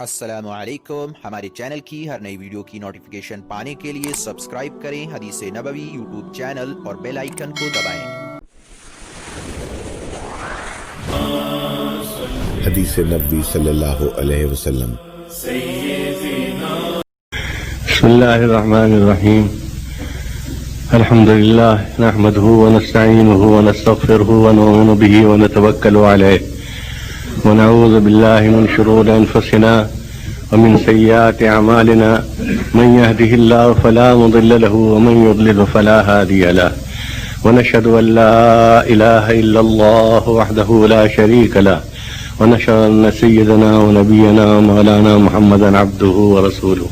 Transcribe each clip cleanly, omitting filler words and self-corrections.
السلام علیکم، ہمارے چینل کی ہر نئی ویڈیو کی نوٹیفیکیشن پانے کے لیے سبسکرائب کریں حدیث نبوی یوٹیوب چینل اور بیل آئیکن کو دبائیں۔ حدیث نبوی صلی اللہ علیہ وسلم۔ بسم اللہ الرحمن الرحیم، الحمد للہ نحمده ونستعینه ونستغفره ونؤمن به ونتوکل علیہ ونعوذ باللہ من شرور انفسنا ومن سیئات اعمالنا، من يهده الله فلا مضل له ومن يضلل فلا هادي له، ونشهد ان لا اله الا الله وحده لا شريك له، ونشهد ان سيدنا ونبينا ومولانا محمدا عبده ورسوله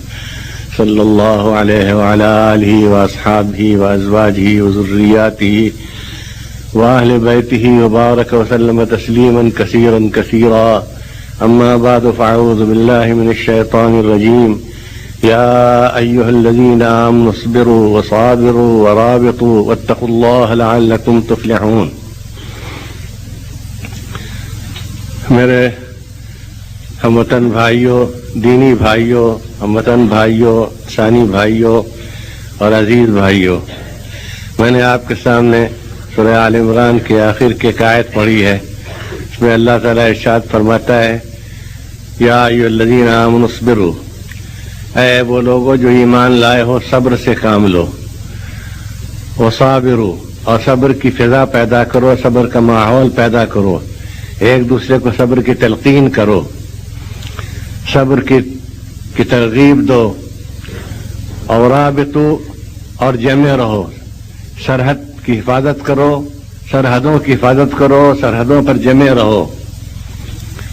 صلی اللہ علیہ وعلى آلہ واصحابہ وازواجہ وذریاتہ وأهل بيته وبارك وسلم تسليما كثيرا كثيرا، أما بعد فأعوذ بالله من الشيطان الرجيم، يا أيها الذين آمنوا اصبروا وصابروا ورابطوا واتقوا الله لعلكم تفلحون۔ میرے ہم وطن بھائیوں، دینی بھائیوں، ہم وطن بھائیوں، ثانی بھائیوں اور عزیز بھائیوں، میں نے آپ کے سامنے سورہ آل عمران کے آخر کی آیت پڑھی ہے۔ اس میں اللہ تعالیٰ ارشاد فرماتا ہے، یا ایھا الذین آمنوا اصبروا، اے وہ لوگوں جو ایمان لائے ہو صبر سے کام لو، وصابروا، اور صبر کی فضا پیدا کرو، صبر کا ماحول پیدا کرو، ایک دوسرے کو صبر کی تلقین کرو، صبر کی ترغیب دو، اور رابطوا، اور جمع رہو، سرحد کی حفاظت کرو، سرحدوں کی حفاظت کرو، سرحدوں پر جمع رہو،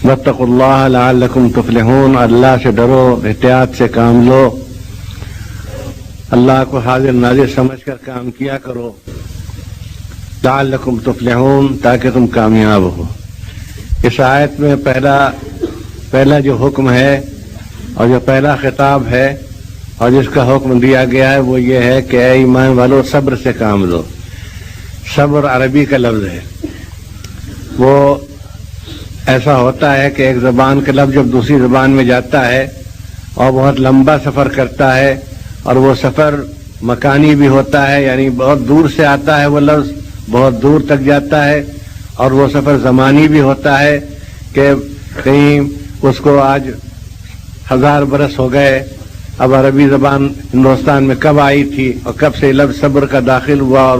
واتقوا اللہ لعلکم تفلحون، اللہ سے ڈرو، احتیاط سے کام لو، اللہ کو حاضر ناظر سمجھ کر کام کیا کرو، لعلکم تفلحون، تاکہ تم کامیاب ہو۔ اس آیت میں پہلا جو حکم ہے اور جو پہلا خطاب ہے اور جس کا حکم دیا گیا ہے وہ یہ ہے کہ اے ایمان والو صبر سے کام لو۔ صبر عربی کا لفظ ہے، وہ ایسا ہوتا ہے کہ ایک زبان کا لفظ جب دوسری زبان میں جاتا ہے اور بہت لمبا سفر کرتا ہے، اور وہ سفر مکانی بھی ہوتا ہے، یعنی بہت دور سے آتا ہے وہ لفظ، بہت دور تک جاتا ہے، اور وہ سفر زمانی بھی ہوتا ہے کہ کہیں اس کو آج 1000 برس ہو گئے، اب عربی زبان ہندوستان میں کب آئی تھی اور کب سے لفظ صبر کا داخل ہوا اور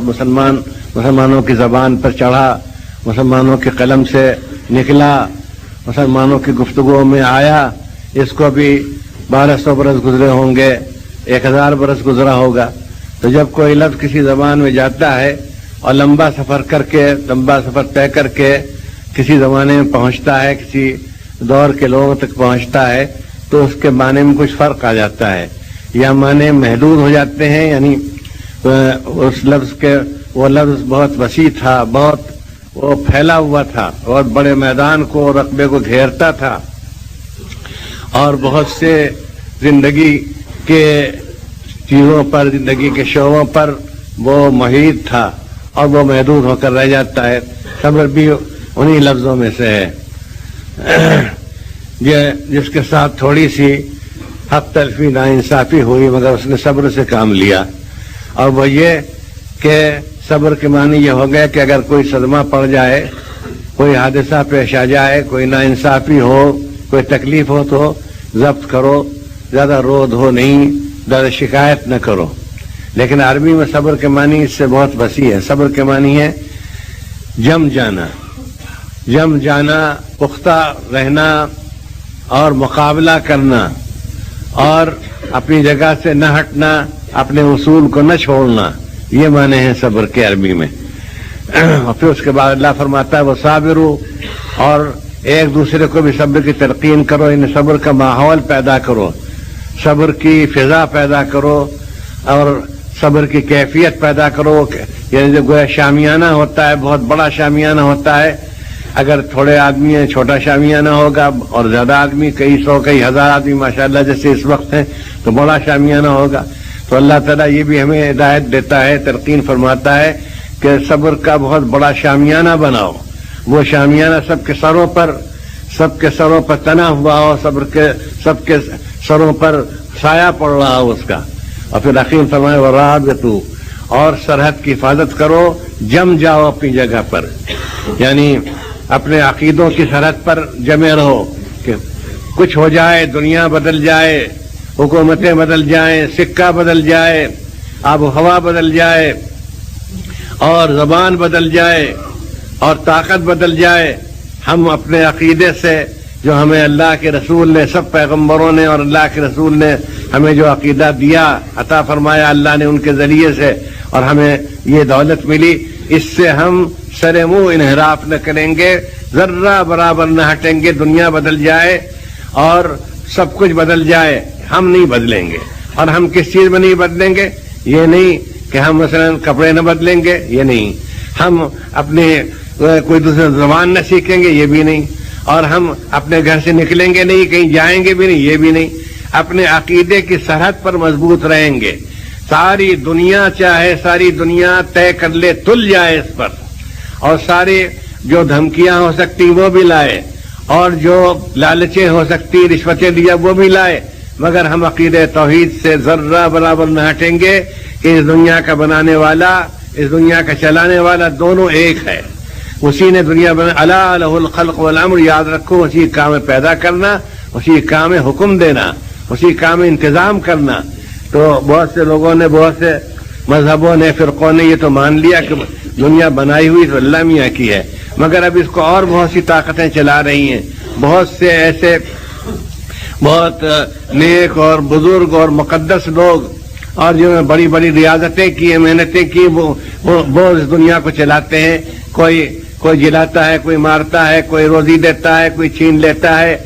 مسلمانوں کی زبان پر چڑھا، مسلمانوں کے قلم سے نکلا، مسلمانوں کی گفتگو میں آیا، اس کو بھی 1200 برس گزرے ہوں گے، 1000 برس گزرا ہوگا۔ تو جب کوئی لفظ کسی زبان میں جاتا ہے اور لمبا سفر طے کر کے کسی زمانے میں پہنچتا ہے، کسی دور کے لوگوں تک پہنچتا ہے، تو اس کے معنی میں کچھ فرق آ جاتا ہے، یا معنی محدود ہو جاتے ہیں، یعنی اس لفظ کے وہ لفظ بہت وسیع تھا، بہت وہ پھیلا ہوا تھا، بہت بڑے میدان کو، رقبے کو گھیرتا تھا، اور بہت سے زندگی کے چیزوں پر، زندگی کے شعبوں پر وہ محیط تھا، اور وہ محدود ہو کر رہ جاتا ہے۔ صبر بھی انہی لفظوں میں سے ہے جس کے ساتھ تھوڑی سی حق تلفی ناانصافی ہوئی، مگر اس نے صبر سے کام لیا، اور وہ یہ کہ صبر کے معنی یہ ہو گیا کہ اگر کوئی صدمہ پڑ جائے، کوئی حادثہ پیش آ جائے، کوئی ناانصافی ہو، کوئی تکلیف ہو تو ضبط کرو، زیادہ رود ہو نہیں، زیادہ شکایت نہ کرو۔ لیکن عربی میں صبر کے معنی اس سے بہت وسیع ہے۔ صبر کے معنی ہے جم جانا، پختہ رہنا اور مقابلہ کرنا، اور اپنی جگہ سے نہ ہٹنا، اپنے اصول کو نہ چھوڑنا، یہ معنی ہے صبر کے عربی میں۔ اور پھر اس کے بعد اللہ فرماتا ہے وہ صابرو، اور ایک دوسرے کو بھی صبر کی تلقین کرو، یعنی صبر کا ماحول پیدا کرو، صبر کی فضا پیدا کرو، اور صبر کی کیفیت پیدا کرو، یعنی جو گویا شامیانہ ہوتا ہے، بہت بڑا شامیانہ ہوتا ہے، اگر تھوڑے آدمی ہیں چھوٹا شامیانہ ہوگا، اور زیادہ آدمی کئی سو کئی ہزار آدمی ماشاءاللہ جیسے اس وقت ہیں تو بڑا شامیانہ ہوگا۔ تو اللہ تعالیٰ یہ بھی ہمیں ہدایت دیتا ہے، تلقین فرماتا ہے کہ صبر کا بہت بڑا شامیانہ بناؤ، وہ شامیانہ سب کے سروں پر سب کے سروں پر تنا ہوا ہو, سب کے سروں پر سایہ پڑ رہا ہو اس کا. اور پھر حکیم فرمائے ورابطو, اور سرحد کی حفاظت کرو, جم جاؤ اپنی جگہ پر, یعنی اپنے عقیدوں کی سرحد پر جمے رہو کہ کچھ ہو جائے, دنیا بدل جائے, حکومتیں بدل جائیں, سکہ بدل جائے, آب و ہوا بدل جائے, اور زبان بدل جائے, اور طاقت بدل جائے, ہم اپنے عقیدے سے جو ہمیں اللہ کے رسول نے, سب پیغمبروں نے اور اللہ کے رسول نے ہمیں جو عقیدہ دیا, عطا فرمایا اللہ نے ان کے ذریعے سے, اور ہمیں یہ دولت ملی, اس سے ہم سر منہ انحراف نہ کریں گے, ذرہ برابر نہ ہٹیں گے. دنیا بدل جائے اور سب کچھ بدل جائے, ہم نہیں بدلیں گے. اور ہم کس چیز میں نہیں بدلیں گے؟ یہ نہیں کہ ہم مثلا کپڑے نہ بدلیں گے, یہ نہیں. ہم اپنے کوئی دوسرا زبان نہ سیکھیں گے, یہ بھی نہیں. اور ہم اپنے گھر سے نکلیں گے نہیں, کہیں جائیں گے بھی نہیں, یہ بھی نہیں. اپنے عقیدے کی سرحد پر مضبوط رہیں گے. ساری دنیا چاہے ساری دنیا طے کر لے, تل جائے اس پر, اور سارے جو دھمکیاں ہو سکتی وہ بھی لائے, اور جو لالچیں ہو سکتی, رشوتیں دیا وہ بھی لائے, مگر ہم عقیدہ توحید سے ذرہ برابر نہ ہٹیں گے کہ اس دنیا کا بنانے والا, اس دنیا کا چلانے والا دونوں ایک ہے. اسی نے دنیا بنا, الا لہ الخلق والامر, یاد رکھو اسی کام میں پیدا کرنا, اسی کام میں حکم دینا, اسی کام میں انتظام کرنا. تو بہت سے لوگوں نے, بہت سے مذہبوں نے, فرقوں نے یہ تو مان لیا کہ دنیا بنائی ہوئی تو اللہ میاں کی ہے, مگر اب اس کو اور بہت سی طاقتیں چلا رہی ہیں. بہت سے ایسے بہت نیک اور بزرگ اور مقدس لوگ, اور جو بڑی بڑی ریاضتیں کی ہیں, محنتیں کی, وہ اس دنیا کو چلاتے ہیں. کوئی جلاتا ہے, کوئی مارتا ہے, کوئی روزی دیتا ہے, کوئی چھین لیتا ہے,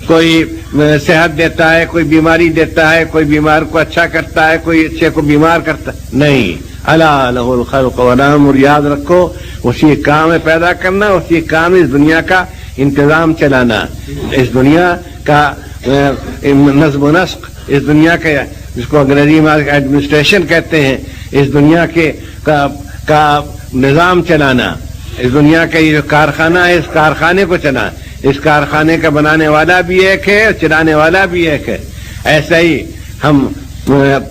کوئی صحت دیتا ہے, کوئی بیماری دیتا ہے, کوئی بیمار کو اچھا کرتا ہے, کوئی اچھے کو بیمار کرتا ہے. نہیں, الا لہ الخلق والامر, یاد رکھو اسی کام میں پیدا کرنا, اسی کام اس دنیا کا انتظام چلانا, اس دنیا کا نظم و نسق, اس دنیا کا جس کو انگریزی میں ایڈمنسٹریشن کہتے ہیں, اس دنیا کے کا نظام چلانا, اس دنیا کا یہ جو کارخانہ ہے, اس کارخانے کو چلانا. اس کارخانے کا بنانے والا بھی ایک ہے اور چلانے والا بھی ایک ہے. ایسا ہی ہم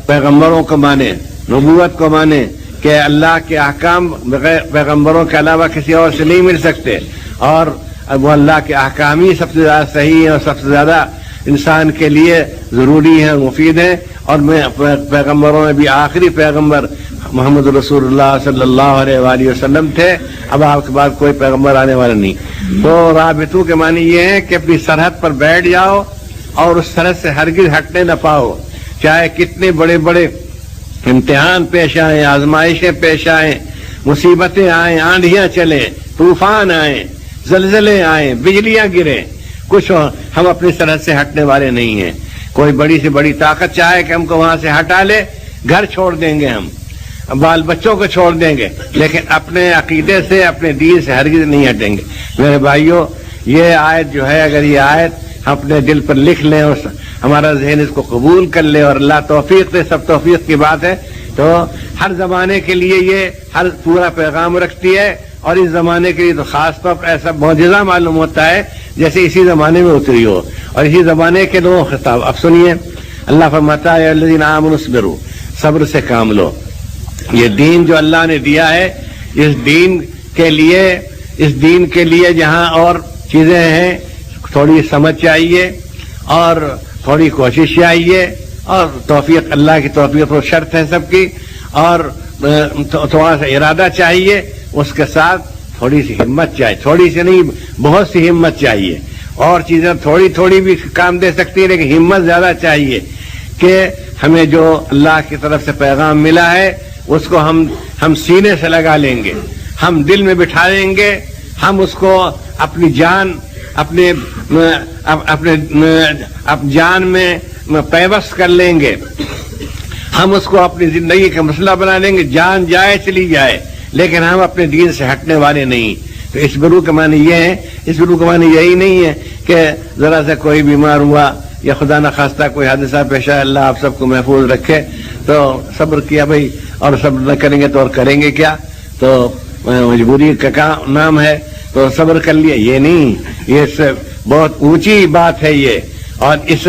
پیغمبروں کو مانیں, نبوت کو مانیں کہ اللہ کے احکام بغیر پیغمبروں کے علاوہ کسی اور سے نہیں مل سکتے, اور وہ اللہ کے احکام ہی سب سے زیادہ صحیح ہیں اور سب سے زیادہ انسان کے لیے ضروری ہیں, مفید ہیں. اور میں پیغمبروں میں بھی آخری پیغمبر محمد رسول اللہ صلی اللہ علیہ وآلہ وسلم تھے. اب آپ کے بعد کوئی پیغمبر آنے والا نہیں. تو رابطوں کے معنی یہ ہے کہ اپنی سرحد پر بیٹھ جاؤ اور اس سرحد سے ہرگز ہٹنے نہ پاؤ, چاہے کتنے بڑے بڑے امتحان پیش آئیں, آزمائشیں پیش آئیں, مصیبتیں آئیں, آندھیاں چلیں, طوفان آئیں, زلزلے آئیں, بجلیاں گریں, کچھ ہم اپنی سرحد سے ہٹنے والے نہیں ہیں. کوئی بڑی سے بڑی طاقت چاہے کہ ہم کو وہاں سے ہٹا لے, گھر چھوڑ دیں گے, ہم بال بچوں کو چھوڑ دیں گے, لیکن اپنے عقیدے سے, اپنے دین سے ہرگز نہیں ہٹیں گے. میرے بھائیوں, یہ آیت جو ہے, اگر یہ آیت ہم اپنے دل پر لکھ لیں اور ہمارا ذہن اس کو قبول کر لے, اور اللہ توفیق دے, سب توفیق کی بات ہے, تو ہر زمانے کے لیے یہ ہر پورا پیغام رکھتی ہے. اور اس زمانے کے لیے تو خاص طور پر ایسا معجزہ معلوم ہوتا ہے جیسے اسی زمانے میں اتری ہو, اور اسی زمانے کے لوگوں کو خطاب. اب سنیے, اللہ فرماتا ہے الذین آمنوا اصبروا, صبر سے کام لو. یہ دین جو اللہ نے دیا ہے, اس دین کے لیے جہاں اور چیزیں ہیں, تھوڑی سمجھ چاہیے اور تھوڑی کوشش چاہیے, اور توفیق, اللہ کی توفیق و شرط ہے سب کی, اور تھوڑا سا ارادہ چاہیے, اس کے ساتھ تھوڑی سی ہمت چاہیے. تھوڑی سی نہیں, بہت سی ہمت چاہیے. اور چیزیں تھوڑی تھوڑی بھی کام دے سکتی ہے, لیکن ہمت زیادہ چاہیے کہ ہمیں جو اللہ کی طرف سے پیغام ملا ہے اس کو ہم سینے سے لگا لیں گے, ہم دل میں بٹھا لیں گے, ہم اس کو اپنی جان, اپنے جان میں پیوست کر لیں گے, ہم اس کو اپنی زندگی کا مسئلہ بنا لیں گے. جان جائے چلی جائے, لیکن ہم اپنے دین سے ہٹنے والے نہیں. تو اصبروا کا معنی یہ ہے, اصبروا کا معنی یہی نہیں ہے کہ ذرا سے کوئی بیمار ہوا یا خدا نخواستہ کوئی حادثہ پیش آیا, اللہ آپ سب کو محفوظ رکھے, تو صبر کیا بھائی, اور صبر نہ کریں گے تو اور کریں گے کیا, تو مجبوری کا نام ہے. تو صبر کر لیا، یہ نہیں، یہ بہت اونچی بات ہے یہ، اور اس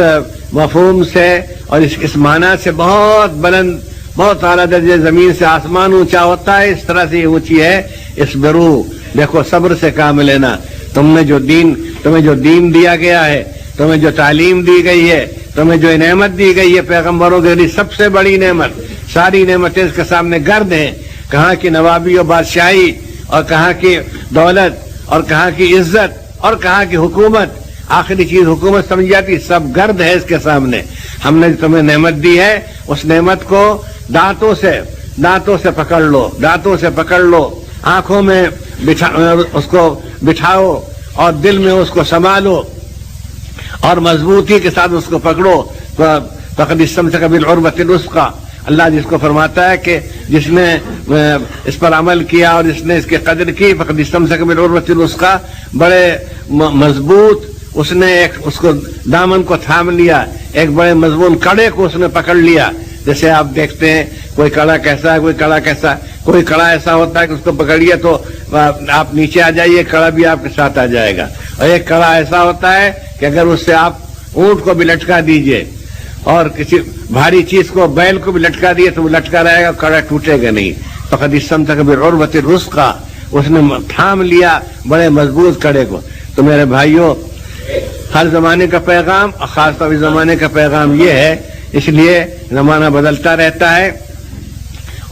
مفہوم سے اور اس معنی سے بہت بلند، بہت اعلیٰ درجے، زمین سے آسمان اونچا ہوتا ہے، اس طرح سے یہ اونچی ہے۔ اصبروا، دیکھو صبر سے کام لینا، تمہیں جو دین دیا گیا ہے، تمہیں جو تعلیم دی گئی ہے، تمہیں جو نعمت دی گئی ہے پیغمبروں کے لیے سب سے بڑی نعمت، ساری نعمتیں اس کے سامنے گرد ہیں، کہاں کی نوابی و بادشاہی، اور کہاں کی دولت، اور کہاں کی عزت، اور کہاں کی حکومت، آخری چیز حکومت سمجھ جاتی، سب گرد ہے اس کے سامنے۔ ہم نے تمہیں نعمت دی ہے، اس نعمت کو دانتوں سے پکڑ لو، دانتوں سے پکڑ لو، آنکھوں میں اس کو بٹھاؤ، اور دل میں اس کو سنبھالو، اور مضبوطی کے ساتھ اس کو پکڑو۔ فقد استمسک بالعروۃ الوثقی، اللہ جس کو فرماتا ہے کہ جس نے اس پر عمل کیا اور جس نے اس کی قدر کی، فقد استمسک بالعروۃ الوثقی، بڑے مضبوط اس نے اس کو دامن کو تھام لیا، ایک بڑے مضبوط کڑے کو اس نے پکڑ لیا۔ جیسے آپ دیکھتے ہیں کوئی کڑا کیسا ہے، کوئی کڑا ایسا ہوتا ہے کہ اس کو پکڑیے تو آپ نیچے آ جائیے، کڑا بھی آپ کے ساتھ آ جائے گا، اور ایک کڑا ایسا ہوتا ہے کہ اگر اس سے آپ اونٹ کو بھی لٹکا دیجئے اور کسی بھاری چیز کو، بیل کو بھی لٹکا دیے تو وہ لٹکا رہے گا، کڑا ٹوٹے گا نہیں۔ فقد استمسک بالعروۃ الوثقی، اس نے تھام لیا بڑے مضبوط کڑے کو۔ تو میرے بھائیوں، ہر زمانے کا پیغام، خاص طور اس زمانے کا پیغام یہ ہے، اس لیے زمانہ بدلتا رہتا ہے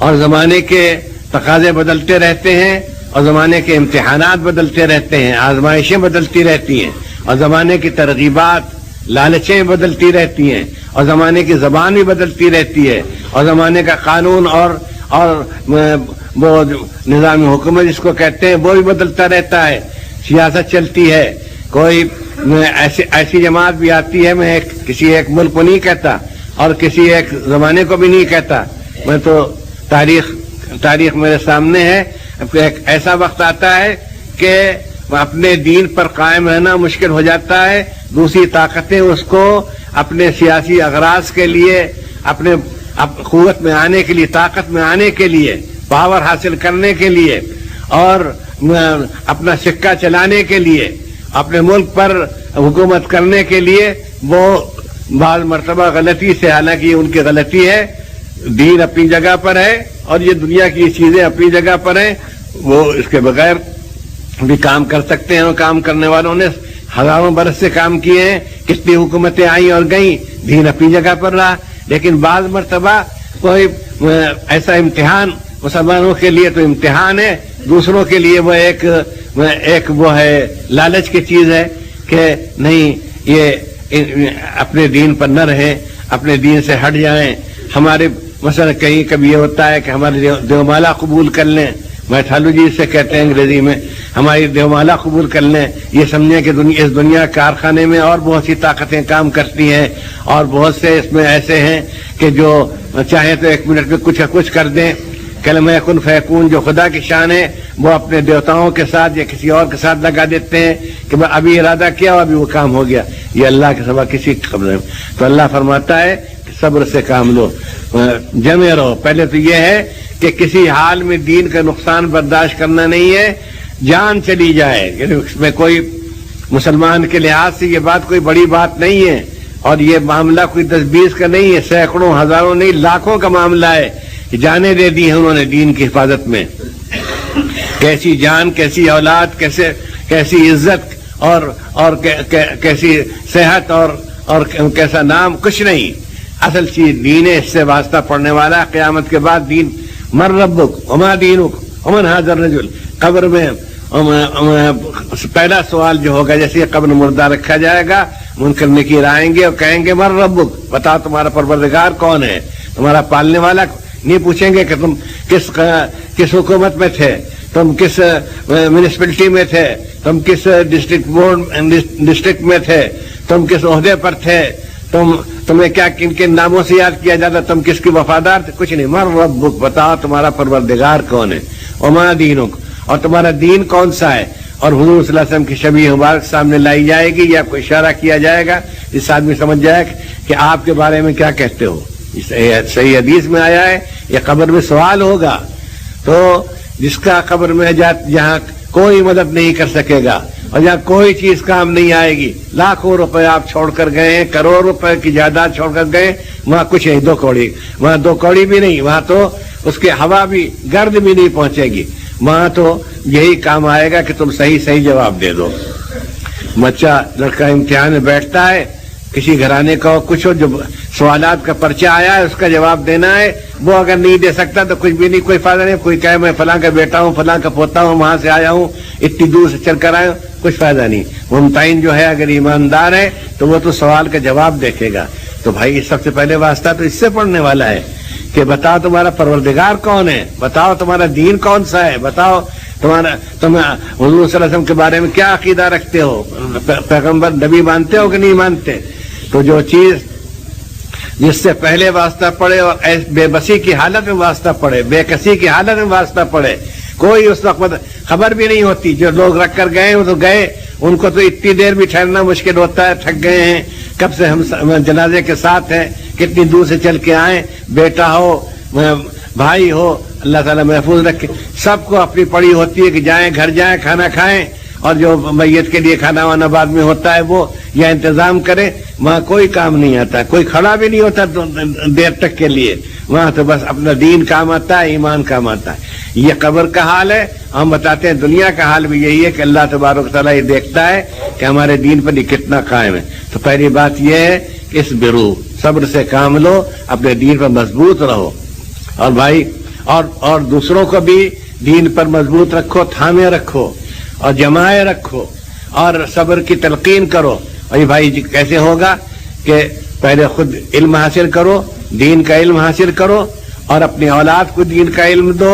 اور زمانے کے تقاضے بدلتے رہتے ہیں، اور زمانے کے امتحانات بدلتے رہتے ہیں، آزمائشیں بدلتی رہتی ہیں، اور زمانے کی ترغیبات، لالچیں بدلتی رہتی ہیں، اور زمانے کی زبان بھی بدلتی رہتی ہے، اور زمانے کا قانون اور وہ نظام حکومت جس کو کہتے ہیں وہ بھی بدلتا رہتا ہے، سیاست چلتی ہے، کوئی ایسی جماعت بھی آتی ہے، میں کسی ایک ملک کو نہیں کہتا اور کسی ایک زمانے کو بھی نہیں کہتا، میں تو تاریخ میرے سامنے ہے، ایک ایسا وقت آتا ہے کہ اپنے دین پر قائم رہنا مشکل ہو جاتا ہے، دوسری طاقتیں اس کو اپنے سیاسی اغراض کے لیے، اپنے قوت میں آنے کے لیے، طاقت میں آنے کے لیے، پاور حاصل کرنے کے لیے، اور اپنا سکہ چلانے کے لیے، اپنے ملک پر حکومت کرنے کے لیے، وہ بعض مرتبہ غلطی سے، حالانکہ یہ ان کی غلطی ہے، دین اپنی جگہ پر ہے اور یہ دنیا کی چیزیں اپنی جگہ پر ہیں، وہ اس کے بغیر بھی کام کر سکتے ہیں، اور کام کرنے والوں نے ہزاروں برس سے کام کیے ہیں، کتنی حکومتیں آئیں اور گئیں، دین اپنی جگہ پر رہا۔ لیکن بعض مرتبہ کوئی ایسا امتحان مسلمانوں کے لیے تو امتحان ہے، دوسروں کے لیے وہ ایک وہ ہے لالچ کی چیز ہے کہ نہیں، یہ اپنے دین پر نہ رہیں، اپنے دین سے ہٹ جائیں۔ ہمارے مثلا کہیں کبھی یہ ہوتا ہے کہ ہمارے دیومالا قبول کر لیں، میتھالوجی سے کہتے ہیں انگریزی میں، ہماری دیومالا قبول کر لیں، یہ سمجھیں کہ اس دنیا کارخانے میں اور بہت سی طاقتیں کام کرتی ہیں، اور بہت سے اس میں ایسے ہیں کہ جو چاہیں تو ایک منٹ میں کچھ کر دیں۔ کلمہ کن فیکون جو خدا کی شان ہے، وہ اپنے دیوتاؤں کے ساتھ یا کسی اور کے ساتھ لگا دیتے ہیں کہ ابھی ارادہ کیا اور ابھی وہ کام ہو گیا، یہ اللہ کے سوا کسی کی خبر نہیں۔ تو اللہ فرماتا ہے کہ صبر سے کام لو، جمے رہو۔ پہلے تو یہ ہے کہ کسی حال میں دین کا نقصان برداشت کرنا نہیں ہے، جان چلی جائے، یعنی اس میں کوئی مسلمان کے لحاظ سے یہ بات کوئی بڑی بات نہیں ہے، اور یہ معاملہ کوئی 10-20 کا نہیں ہے، سینکڑوں ہزاروں نہیں لاکھوں کا معاملہ ہے، جانیں دے دی ہیں انہوں نے دین کی حفاظت میں۔ کیسی جان، کیسی اولاد، کیسی عزت اور کیسی صحت اور کیسا نام، کچھ نہیں، اصل چیز دین ہے، اس سے واسطہ پڑنے والا قیامت کے بعد دین۔ من ربک وما دینک ومن ھذا الرجل، قبر میں پہلا سوال جو ہوگا، جیسے قبر مردہ رکھا جائے گا، منکر نکیر آئیں گے اور کہیں گے من ربک، بتا تمہارا پروردگار کون ہے، تمہارا پالنے والا۔ نہیں پوچھیں گے کہ تم کس حکومت میں تھے، تم کس میونسپلٹی میں تھے، تم کس ڈسٹرکٹ میں تھے، تم کس عہدے پر تھے، تمہیں کیا کن کن ناموں سے یاد کیا جاتا، تم کس کی وفادار تھے، کچھ نہیں۔ من ربک، بتاؤ تمہارا پروردگار کون ہے، وما دینک، اور تمہارا دین کون سا ہے۔ اور حضور صلی اللہ علیہ وسلم کی شبیہ مبارک سامنے لائی جائے گی، یا کوئی اشارہ کیا جائے گا، اس آدمی سمجھ جائے کہ آپ کے بارے میں کیا کہتے ہو۔ صحیح حدیث میں آیا ہے، یہ قبر میں سوال ہوگا، تو جس کا قبر میں جہاں کوئی مدد نہیں کر سکے گا، اور جہاں کوئی چیز کام نہیں آئے گی، لاکھوں روپے آپ چھوڑ کر گئے ہیں، کروڑ روپے کی جائیداد چھوڑ کر گئے، وہاں کچھ نہیں، 2 کوڑی، وہاں 2 کوڑی بھی نہیں، وہاں تو اس کی ہوا بھی گرد بھی نہیں پہنچے گی، وہاں تو یہی کام آئے گا کہ تم صحیح جواب دے دو۔ بچہ لڑکا امتحان میں بیٹھتا ہے، کسی گھرانے کا کچھ ہو، جو سوالات کا پرچہ آیا ہے اس کا جواب دینا ہے، وہ اگر نہیں دے سکتا تو کچھ بھی نہیں، کوئی فائدہ نہیں۔ کوئی کہے میں فلاں کا بیٹا ہوں، فلاں کا پوتا ہوں، وہاں سے آیا ہوں، اتنی دور سے چل کر آیا ہوں، کچھ فائدہ نہیں۔ ممتحن جو ہے اگر ایماندار ہے تو وہ تو سوال کا جواب دیکھے گا۔ تو بھائی سب سے پہلے واسطہ تو اس سے پڑھنے والا ہے کہ بتاؤ تمہارا پروردگار کون ہے، بتاؤ تمہارا دین کون سا ہے، بتاؤ تم حضور صلی اللہ علیہ وسلم کے بارے میں کیا عقیدہ رکھتے ہو، پیغمبر نبی مانتے ہو کہ نہیں مانتے۔ تو جو چیز جس سے پہلے واسطہ پڑے اور بے بسی کی حالت میں واسطہ پڑے، بے کسی کی حالت میں واسطہ پڑے، کوئی اس وقت خبر بھی نہیں ہوتی۔ جو لوگ رکھ کر گئے وہ تو گئے، ان کو تو اتنی دیر بھی ٹھہرنا مشکل ہوتا ہے، تھک گئے ہیں، کب سے ہم جنازے کے ساتھ ہیں، کتنی دور سے چل کے آئیں، بیٹا ہو بھائی ہو، اللہ تعالیٰ محفوظ رکھے۔ سب کو اپنی پڑی ہوتی ہے کہ جائیں گھر جائیں کھانا کھائیں، اور جو میت کے لیے کھانا وانا بعد میں ہوتا ہے وہ یا انتظام کرے، وہاں کوئی کام نہیں آتا، کوئی کھڑا بھی نہیں ہوتا دیر تک کے لیے، وہاں تو بس اپنا دین کام آتا ہے، ایمان کام آتا ہے۔ یہ قبر کا حال ہے، ہم بتاتے ہیں دنیا کا حال بھی یہی ہے کہ اللہ تبارک تعالیٰ یہ دیکھتا ہے کہ ہمارے دین پر یہ کتنا قائم ہے۔ تو پہلی بات یہ ہے کہ اس برو صبر سے کام لو، اپنے دین پر مضبوط رہو، اور بھائی اور دوسروں کو بھی دین پر مضبوط رکھو، تھامے رکھو اور جمائے رکھو، اور صبر کی تلقین کرو۔ اور یہ بھائی کیسے ہوگا کہ پہلے خود علم حاصل کرو، دین کا علم حاصل کرو، اور اپنی اولاد کو دین کا علم دو،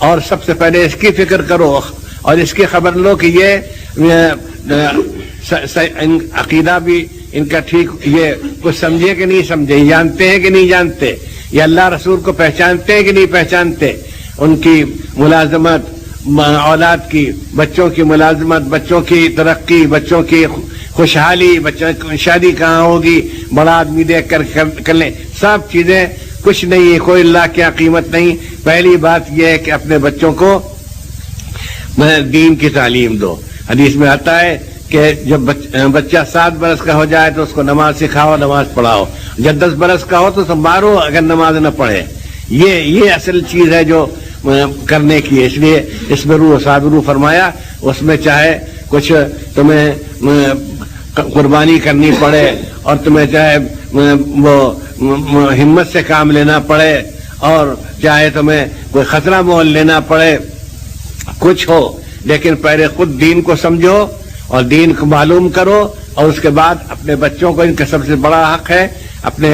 اور سب سے پہلے اس کی فکر کرو اور اس کی خبر لو کہ یہ عقیدہ بھی ان کا ٹھیک، یہ کچھ سمجھے کہ نہیں سمجھے، جانتے ہیں کہ نہیں جانتے، یہ اللہ رسول کو پہچانتے ہیں کہ نہیں پہچانتے، ان کی ملازمت، اولاد کی، بچوں کی ملازمت، بچوں کی ترقی، بچوں کی خوشحالی، بچوں کی شادی کہاں ہوگی، بڑا آدمی دیکھ کر لیں، سب چیزیں کچھ نہیں ہے، کوئی اللہ کی قیمت نہیں۔ پہلی بات یہ ہے کہ اپنے بچوں کو دین کی تعلیم دو۔ حدیث میں آتا ہے کہ جب بچہ 7 برس کا ہو جائے تو اس کو نماز سکھاؤ، نماز پڑھاؤ، جب 10 برس کا ہو تو اسے مارو اگر نماز نہ پڑھے۔ یہ اصل چیز ہے جو کرنے کی ہے، اس لیے اس میں روح صابرو فرمایا، اس میں چاہے کچھ تمہیں قربانی کرنی پڑے اور تمہیں چاہے وہ ہمت سے کام لینا پڑے اور چاہے تمہیں کوئی خطرہ مول لینا پڑے، کچھ ہو، لیکن پہلے خود دین کو سمجھو اور دین کو معلوم کرو، اور اس کے بعد اپنے بچوں کو، ان کا سب سے بڑا حق ہے اپنے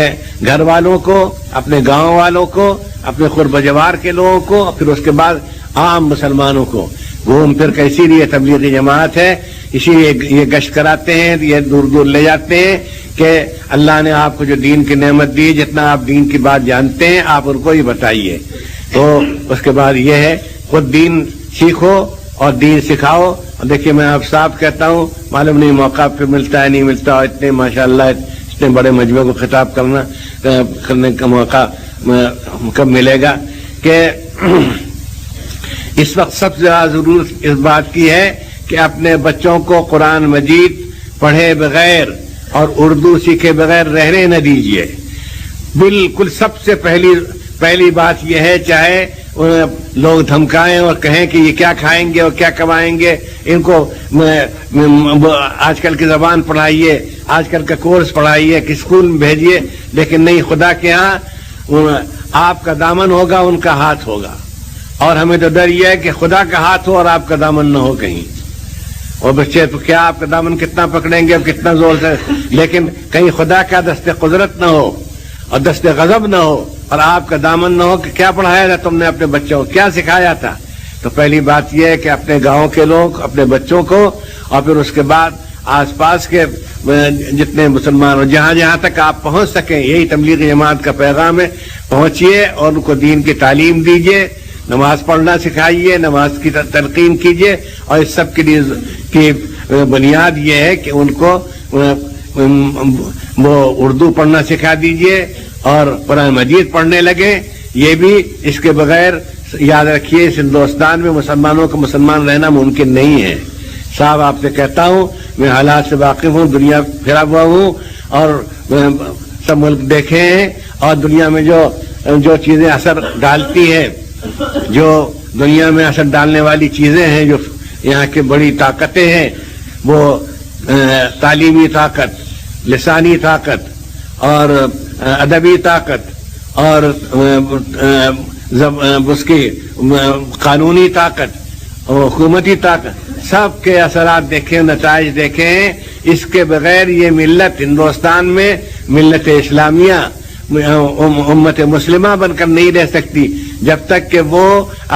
گھر والوں کو، اپنے گاؤں والوں کو، اپنے قرب جوار کے لوگوں کو، پھر اس کے بعد عام مسلمانوں کو گھوم پھر کے، اسی لیے تبلیغی جماعت ہے، اسی لیے یہ گشت کراتے ہیں، یہ دور دور لے جاتے ہیں کہ اللہ نے آپ کو جو دین کی نعمت دی، جتنا آپ دین کی بات جانتے ہیں آپ ان کو ہی بتائیے۔ تو اس کے بعد یہ ہے خود دین سیکھو اور دین سکھاؤ۔ اور دیکھیے میں آپ صاحب کہتا ہوں، معلوم نہیں موقع پہ ملتا ہے نہیں ملتا، اور اتنے ماشاءاللہ اتنے بڑے مجموعے کو خطاب کرنے کا موقع کب ملے گا کہ اس وقت سب سے زیادہ ضرورت اس بات کی ہے کہ اپنے بچوں کو قرآن مجید پڑھے بغیر اور اردو سیکھے بغیر رہنے نہ دیجیے۔ بالکل سب سے پہلی بات یہ ہے، چاہے لوگ دھمکائیں اور کہیں کہ یہ کیا کھائیں گے اور کیا کمائیں گے، ان کو آج کل کی زبان پڑھائیے، آج کل کا کورس پڑھائیے، کہ اسکول میں بھیجیے، لیکن نہیں، خدا کے ہاں آپ کا دامن ہوگا، ان کا ہاتھ ہوگا، اور ہمیں تو ڈر یہ ہے کہ خدا کا ہاتھ ہو اور آپ کا دامن نہ ہو کہیں، اور بچے تو کیا آپ کا دامن کتنا پکڑیں گے اور کتنا زور سے، لیکن کہیں خدا کا دست قدرت نہ ہو اور دست غضب نہ ہو اور آپ کا دامن نہ ہو کہ کیا پڑھایا تھا تم نے اپنے بچوں کو، کیا سکھایا تھا۔ تو پہلی بات یہ ہے کہ اپنے گاؤں کے لوگ اپنے بچوں کو، اور پھر اس کے بعد آس پاس کے جتنے مسلمان جہاں جہاں تک آپ پہنچ سکیں، یہی تبلیغی جماعت کا پیغام ہے، پہنچیے اور ان کو دین کی تعلیم دیجیے، نماز پڑھنا سکھائیے، نماز کی تلقین کیجیے، اور اس سب کے لیے کی بنیاد یہ ہے کہ ان کو وہ اردو پڑھنا سکھا دیجیے اور قرآن مجید پڑھنے لگے۔ یہ بھی اس کے بغیر یاد رکھیے اس ہندوستان میں مسلمانوں کا مسلمان رہنا ممکن نہیں ہے. صاحب آپ سے کہتا ہوں، میں حالات سے واقف ہوں، دنیا پھرا ہوا ہوں اور سب ملک دیکھے ہیں، اور دنیا میں جو چیزیں اثر ڈالتی ہیں، جو دنیا میں اثر ڈالنے والی چیزیں ہیں، جو یہاں کی بڑی طاقتیں ہیں، وہ تعلیمی طاقت، لسانی طاقت اور ادبی طاقت اور اس کی قانونی طاقت اور حکومتی طاقت، سب کے اثرات دیکھیں، نتائج دیکھیں. اس کے بغیر یہ ملت ہندوستان میں ملت اسلامیہ امت مسلمہ بن کر نہیں رہ سکتی جب تک کہ وہ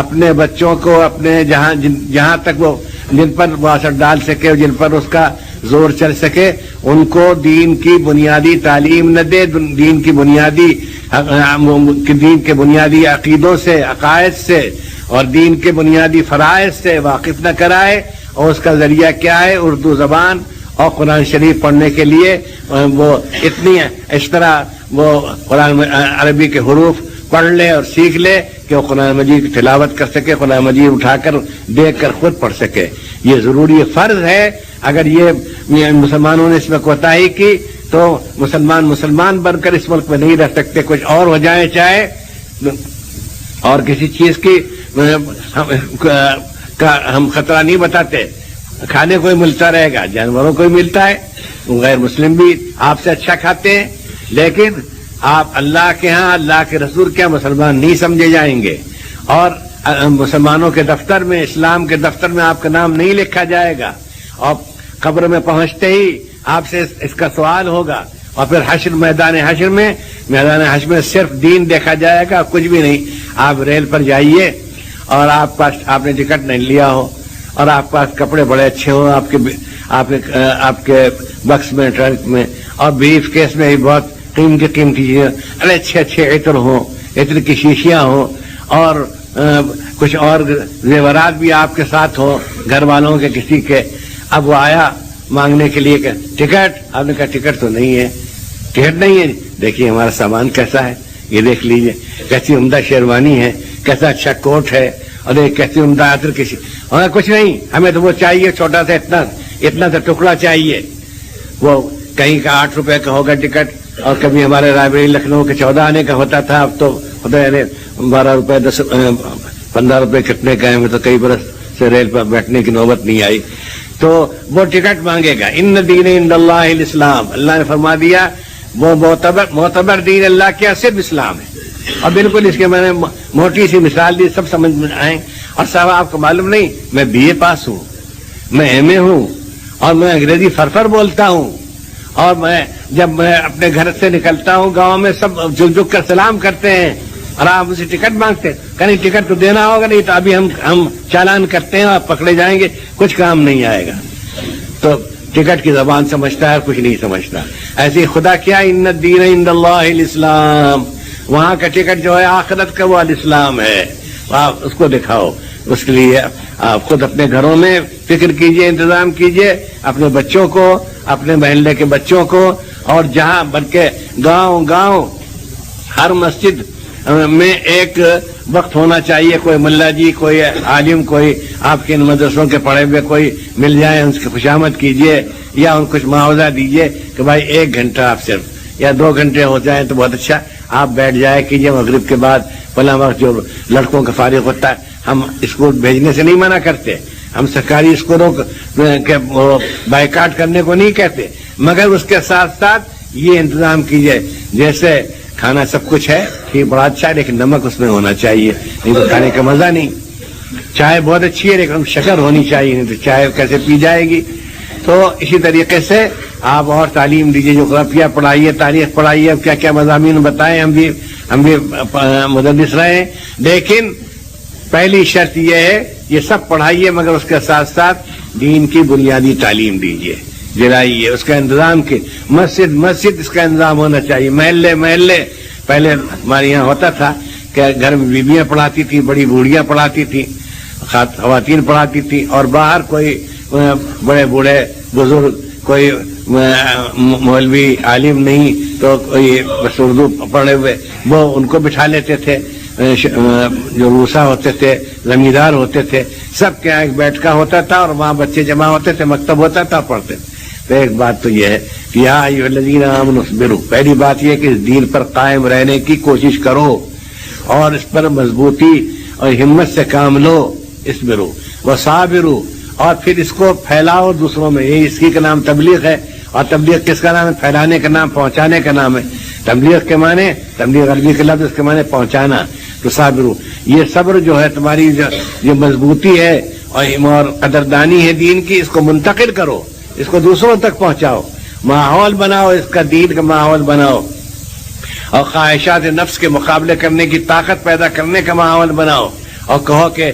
اپنے بچوں کو اپنے جہاں تک وہ جن پر وہ اثر ڈال سکے، جن پر اس کا زور چل سکے، ان کو دین کی بنیادی تعلیم نہ دے، دین کے بنیادی عقیدوں سے، عقائد سے اور دین کے بنیادی فرائض سے واقف نہ کرائے. اور اس کا ذریعہ کیا ہے؟ اردو زبان اور قرآن شریف پڑھنے کے لیے وہ اس طرح وہ قرآن عربی کے حروف پڑھ لے اور سیکھ لے کہ وہ قرآن مجید کی تلاوت کر سکے، قرآن مجید اٹھا کر دیکھ کر خود پڑھ سکے. یہ ضروری فرض ہے. اگر یہ مسلمانوں نے اس میں کوتاہی کی تو مسلمان بن کر اس ملک میں نہیں رہ سکتے. کچھ اور ہو جائے چاہے، اور کسی چیز کی ہم خطرہ نہیں بتاتے. کھانے کو ہی ملتا رہے گا، جانوروں کو ہی ملتا ہے، غیر مسلم بھی آپ سے اچھا کھاتے ہیں، لیکن آپ اللہ کے ہاں، اللہ کے رسول کے مسلمان نہیں سمجھے جائیں گے. اور مسلمانوں کے دفتر میں، اسلام کے دفتر میں آپ کا نام نہیں لکھا جائے گا. اور قبر میں پہنچتے ہی آپ سے اس کا سوال ہوگا. اور پھر میدان حشر میں صرف دین دیکھا جائے گا، کچھ بھی نہیں. آپ ریل پر جائیے اور آپ نے ٹکٹ نہیں لیا ہو اور آپ کے پاس کپڑے بڑے اچھے ہوں آپ کے بکس میں، ٹرنک میں، اور بریف کیس میں بھی بہت قیمتی چیزیں، اچھے عطر ہوں، عطر کی شیشیاں ہوں، اور کچھ اور زیورات بھی آپ کے ساتھ ہوں گھر والوں کے کسی کے. اب وہ آیا مانگنے کے لیے کہ ٹکٹ، آپ نے کہا ٹکٹ تو نہیں ہے. ٹکٹ نہیں ہے؟ دیکھیے ہمارا سامان کیسا ہے، یہ دیکھ لیجئے، کیسی عمدہ شیروانی ہے، کیسا اچھا کوٹ ہے، اور ایک کیسی عمدہ عطر کی. اور کچھ نہیں، ہمیں تو وہ چاہیے چھوٹا سا اتنا سا ٹکڑا چاہیے. وہ کہیں کا 8 روپے کا ہوگا ٹکٹ، اور کبھی ہمارے رائے بریلی لکھنؤ کے 14 آنے کا ہوتا تھا. اب تو 12 روپے 15 روپے کتنے کا ہے. ہمیں تو کئی برس سے ریل پر بیٹھنے کی نوبت نہیں آئی. تو وہ ٹکٹ مانگے گا. ان دین عند اللہ الاسلام، اللہ نے فرما دیا وہ معتبر دین اللہ کیا صرف اسلام ہے. اور بالکل اس کے میں نے موٹی سی مثال دی، سب سمجھ میں آئیں. اور صاحب آپ کو معلوم نہیں، میں BA پاس ہوں، میں MA ہوں، اور میں انگریزی فرفر بولتا ہوں. اور جب میں اپنے گھر سے نکلتا ہوں گاؤں میں سب جھک کر سلام کرتے ہیں، اور آپ مجھ سے ٹکٹ مانگتے ہیں. کہیں ٹکٹ تو دینا ہوگا، نہیں تو ابھی ہم چالان کرتے ہیں اور پکڑے جائیں گے، کچھ کام نہیں آئے گا. تو ٹکٹ کی زبان سمجھتا ہے، کچھ نہیں سمجھتا. ایسے خدا کیا، ان الدین عند اللہ الاسلام، وہاں کا ٹکٹ جو ہے آخرت کا وہ الاسلام ہے. آپ اس کو دکھاؤ. اس کے لیے آپ خود اپنے گھروں میں فکر کیجئے، انتظام کیجئے، اپنے بچوں کو، اپنے محلے کے بچوں کو، اور جہاں بلکہ گاؤں ہر مسجد میں ایک وقت ہونا چاہیے. کوئی ملا جی، کوئی عالم، کوئی آپ کے ان مدرسوں کے پڑھے ہوئے کوئی مل جائے، ان کی خوشامد کیجئے یا ان کو کچھ معاوضہ دیجئے کہ بھائی 1 گھنٹہ آپ صرف یا 2 گھنٹے ہو جائیں تو بہت اچھا. آپ بیٹھ جائے کیجئے مغرب کے بعد فلاں وقت جو لڑکوں کا فارغ ہوتا ہے. ہم اسکول بھیجنے سے نہیں منع کرتے، ہم سرکاری اسکولوں کے بائیکاٹ کرنے کو نہیں کہتے، مگر اس کے ساتھ ساتھ یہ انتظام کیجئے جیسے کھانا سب کچھ ہے ٹھیک، بڑا اچھا ہے، لیکن نمک اس میں ہونا چاہیے، نہیں تو کھانے کا مزہ نہیں. چائے بہت اچھی ہے لیکن شکر ہونی چاہیے، نہیں تو چائے کیسے پی جائے گی. تو اسی طریقے سے آپ اور تعلیم دیجیے، جغرافیہ پڑھائیے، تاریخ پڑھائیے، کیا کیا مضامین بتائیں. ہم بھی مدرس رہے ہیں، لیکن پہلی شرط یہ ہے یہ سب پڑھائیے، مگر اس کے ساتھ ساتھ دین کی بنیادی تعلیم دیجیے، دلائیے اس کا انتظام کی. مسجد اس کا انتظام ہونا چاہیے. محلے پہلے ہمارے یہاں ہوتا تھا کہ گھر میں بیویاں پڑھاتی تھیں، بڑی بوڑھیاں پڑھاتی تھیں، خواتین پڑھاتی تھیں، اور باہر کوئی بڑے بوڑھے بزرگ، کوئی مولوی عالم نہیں تو کوئی بس اردو پڑھے ہوئے وہ ان کو بٹھا لیتے تھے. جو روسا ہوتے تھے، زمیندار ہوتے تھے، سب کے یہاں ایک بیٹھکا ہوتا تھا اور وہاں بچے جمع ہوتے تھے، مکتب ہوتا تھا، پڑھتے تھے. تو ایک بات تو یہ ہے کہ یا ایھا الذین آمنوا اصبروا، پہلی بات یہ کہ اس دین پر قائم رہنے کی کوشش کرو اور اس پر مضبوطی اور ہمت سے کام لو. اصبروا وصابروا، اور پھر اس کو پھیلاؤ دوسروں میں. یہ اس کی کا نام تبلیغ ہے. اور تبلیغ کس کا نام ہے؟ پھیلانے کا نام، پہنچانے کا نام ہے. تبلیغ کے معنی، تبلیغ عربی کے لفظ، اس کے معنی پہنچانا. تو صابرو، یہ صبر جو ہے تمہاری جو مضبوطی ہے اور قدردانی ہے دین کی، اس کو منتقل کرو، اس کو دوسروں تک پہنچاؤ، ماحول بناؤ، اس کا دین کا ماحول بناؤ، اور خواہشات نفس کے مقابلے کرنے کی طاقت پیدا کرنے کا ماحول بناؤ. اور کہو کہ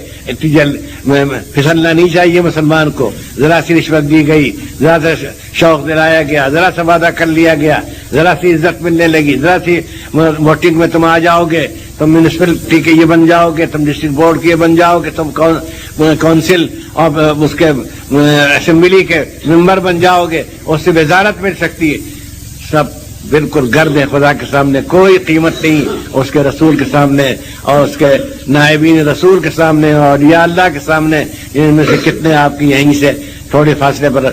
پھسلنا نہیں چاہیے مسلمان کو. ذرا سی رشوت دی گئی، ذرا سا شوق دلایا گیا، ذرا سا وعدہ کر لیا گیا، ذرا سی عزت ملنے لگی، ذرا سی ووٹنگ میں تم آ جاؤ گے، تم میونسپلٹی کے یہ بن جاؤ گے، تم ڈسٹرکٹ بورڈ کے یہ بن جاؤ گے، تم کونسل اور اس کے اسمبلی کے ممبر بن جاؤ گے، اس سے وزارت مل سکتی ہے. سب بالکل گرد ہے خدا کے سامنے، کوئی قیمت نہیں اس کے رسول کے سامنے اور اس کے نائبین رسول کے سامنے اور یا اللہ کے سامنے. ان میں سے کتنے آپ کی یہیں سے تھوڑے فاصلے پر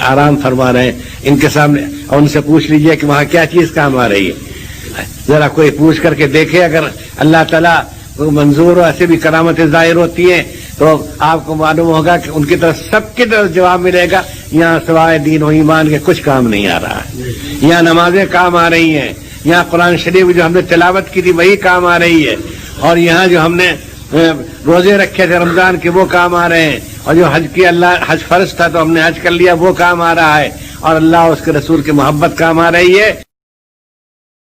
آرام فرما رہے ہیں، ان کے سامنے، اور ان سے پوچھ لیجئے کہ وہاں کیا چیز کام آ رہی ہے. ذرا کوئی پوچھ کر کے دیکھے، اگر اللہ تعالیٰ منظور ہو، ایسے بھی کرامتیں ظاہر ہوتی ہیں، تو آپ کو معلوم ہوگا کہ ان کی طرف سب کی طرف جواب ملے گا. یہاں سوائے دین و ایمان کے کچھ کام نہیں آ رہا ہے. یہاں نمازیں کام آ رہی ہیں، یہاں قرآن شریف جو ہم نے تلاوت کی تھی وہی کام آ رہی ہے، اور یہاں جو ہم نے روزے رکھے تھے رمضان کے وہ کام آ رہے ہیں، اور جو حج کی اللہ حج فرض تھا تو ہم نے حج کر لیا وہ کام آ رہا ہے، اور اللہ اس کے رسول کی محبت کام آ رہی ہے.